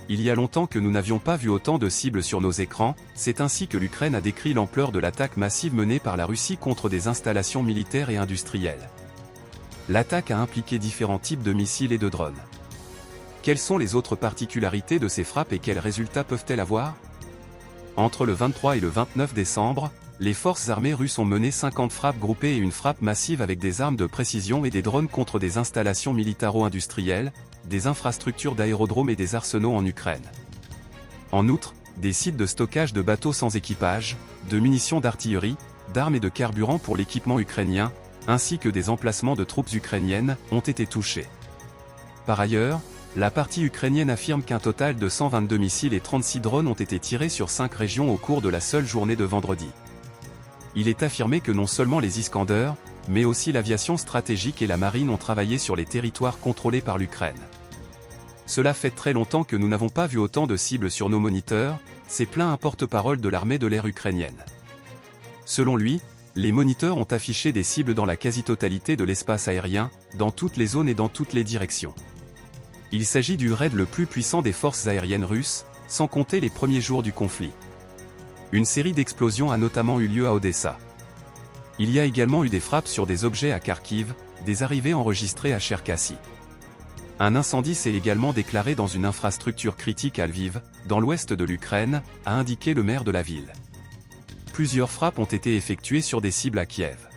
il y a longtemps que nous n'avions pas vu autant de cibles sur nos écrans, c'est ainsi que l'Ukraine a décrit l'ampleur de l'attaque massive menée par la Russie contre des installations militaires et industrielles. L'attaque a impliqué différents types de missiles et de drones. Quelles sont les autres particularités de ces frappes et quels résultats peuvent-elles avoir? Entre le 23 et le 29 décembre, les forces armées russes ont mené 50 frappes groupées et une frappe massive avec des armes de précision et des drones contre des installations militaro-industrielles, des infrastructures d'aérodromes et des arsenaux en Ukraine. En outre, des sites de stockage de bateaux sans équipage, de munitions d'artillerie, d'armes et de carburant pour l'équipement ukrainien, ainsi que des emplacements de troupes ukrainiennes, ont été touchés. Par ailleurs, la partie ukrainienne affirme qu'un total de 122 missiles et 36 drones ont été tirés sur 5 régions au cours de la seule journée de vendredi. Il est affirmé que non seulement les Iskander, mais aussi l'aviation stratégique et la marine ont travaillé sur les territoires contrôlés par l'Ukraine. Cela fait très longtemps que nous n'avons pas vu autant de cibles sur nos moniteurs, s'est plaint un porte-parole de l'armée de l'air ukrainienne. Selon lui, les moniteurs ont affiché des cibles dans la quasi-totalité de l'espace aérien, dans toutes les zones et dans toutes les directions. Il s'agit du raid le plus puissant des forces aériennes russes, sans compter les premiers jours du conflit. Une série d'explosions a notamment eu lieu à Odessa. Il y a également eu des frappes sur des objets à Kharkiv, des arrivées enregistrées à Cherkassy. Un incendie s'est également déclaré dans une infrastructure critique à Lviv, dans l'ouest de l'Ukraine, a indiqué le maire de la ville. Plusieurs frappes ont été effectuées sur des cibles à Kiev.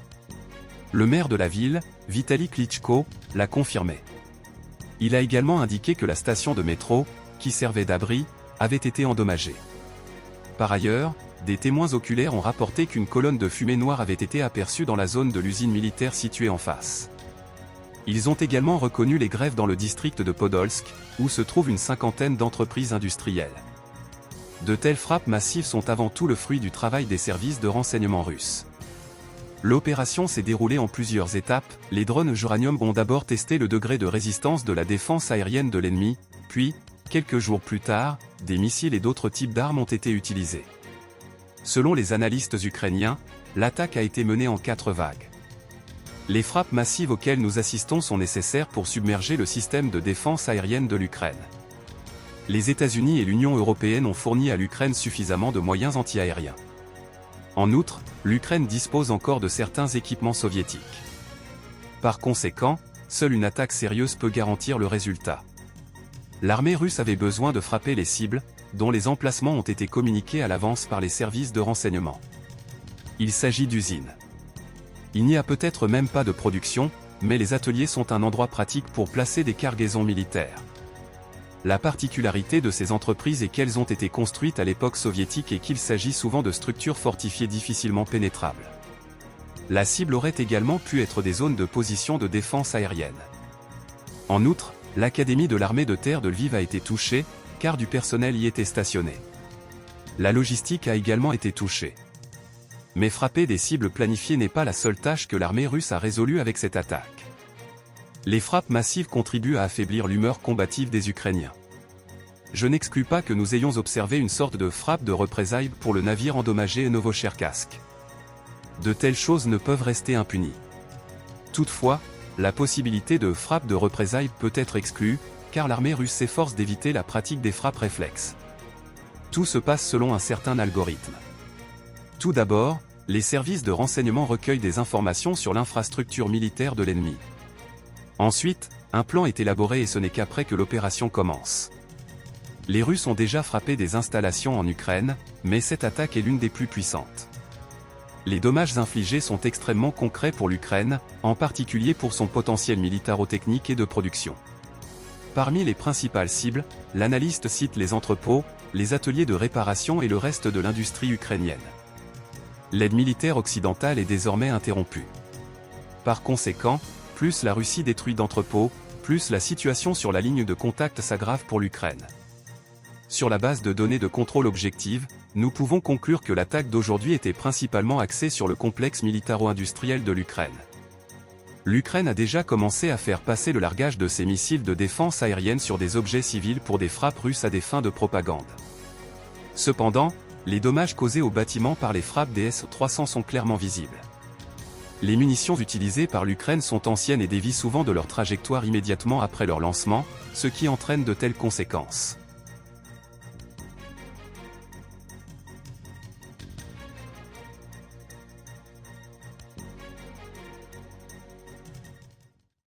Le maire de la ville, Vitaly Klitschko, l'a confirmé. Il a également indiqué que la station de métro, qui servait d'abri, avait été endommagée. Par ailleurs, des témoins oculaires ont rapporté qu'une colonne de fumée noire avait été aperçue dans la zone de l'usine militaire située en face. Ils ont également reconnu les grèves dans le district de Podolsk, où se trouve une cinquantaine d'entreprises industrielles. De telles frappes massives sont avant tout le fruit du travail des services de renseignement russes. L'opération s'est déroulée en plusieurs étapes. Les drones Uranium ont d'abord testé le degré de résistance de la défense aérienne de l'ennemi, puis, quelques jours plus tard, des missiles et d'autres types d'armes ont été utilisés. Selon les analystes ukrainiens, l'attaque a été menée en 4 vagues. Les frappes massives auxquelles nous assistons sont nécessaires pour submerger le système de défense aérienne de l'Ukraine. Les États-Unis et l'Union européenne ont fourni à l'Ukraine suffisamment de moyens antiaériens. En outre, l'Ukraine dispose encore de certains équipements soviétiques. Par conséquent, seule une attaque sérieuse peut garantir le résultat. L'armée russe avait besoin de frapper les cibles, dont les emplacements ont été communiqués à l'avance par les services de renseignement. Il s'agit d'usines. Il n'y a peut-être même pas de production, mais les ateliers sont un endroit pratique pour placer des cargaisons militaires. La particularité de ces entreprises est qu'elles ont été construites à l'époque soviétique et qu'il s'agit souvent de structures fortifiées difficilement pénétrables. La cible aurait également pu être des zones de position de défense aérienne. En outre, l'académie de l'armée de terre de Lviv a été touchée, car du personnel y était stationné. La logistique a également été touchée. Mais frapper des cibles planifiées n'est pas la seule tâche que l'armée russe a résolue avec cette attaque. Les frappes massives contribuent à affaiblir l'humeur combative des Ukrainiens. Je n'exclus pas que nous ayons observé une sorte de frappe de représailles pour le navire endommagé Novocherkassk. De telles choses ne peuvent rester impunies. Toutefois, la possibilité de frappe de représailles peut être exclue, car l'armée russe s'efforce d'éviter la pratique des frappes réflexes. Tout se passe selon un certain algorithme. Tout d'abord, les services de renseignement recueillent des informations sur l'infrastructure militaire de l'ennemi. Ensuite, un plan est élaboré et ce n'est qu'après que l'opération commence. Les Russes ont déjà frappé des installations en Ukraine, mais cette attaque est l'une des plus puissantes. Les dommages infligés sont extrêmement concrets pour l'Ukraine, en particulier pour son potentiel militaro-technique et de production. Parmi les principales cibles, l'analyste cite les entrepôts, les ateliers de réparation et le reste de l'industrie ukrainienne. L'aide militaire occidentale est désormais interrompue. Par conséquent, plus la Russie détruit d'entrepôts, plus la situation sur la ligne de contact s'aggrave pour l'Ukraine. Sur la base de données de contrôle objectives, nous pouvons conclure que l'attaque d'aujourd'hui était principalement axée sur le complexe militaro-industriel de l'Ukraine. L'Ukraine a déjà commencé à faire passer le largage de ses missiles de défense aérienne sur des objets civils pour des frappes russes à des fins de propagande. Cependant, les dommages causés aux bâtiments par les frappes des S-300 sont clairement visibles. Les munitions utilisées par l'Ukraine sont anciennes et dévient souvent de leur trajectoire immédiatement après leur lancement, ce qui entraîne de telles conséquences.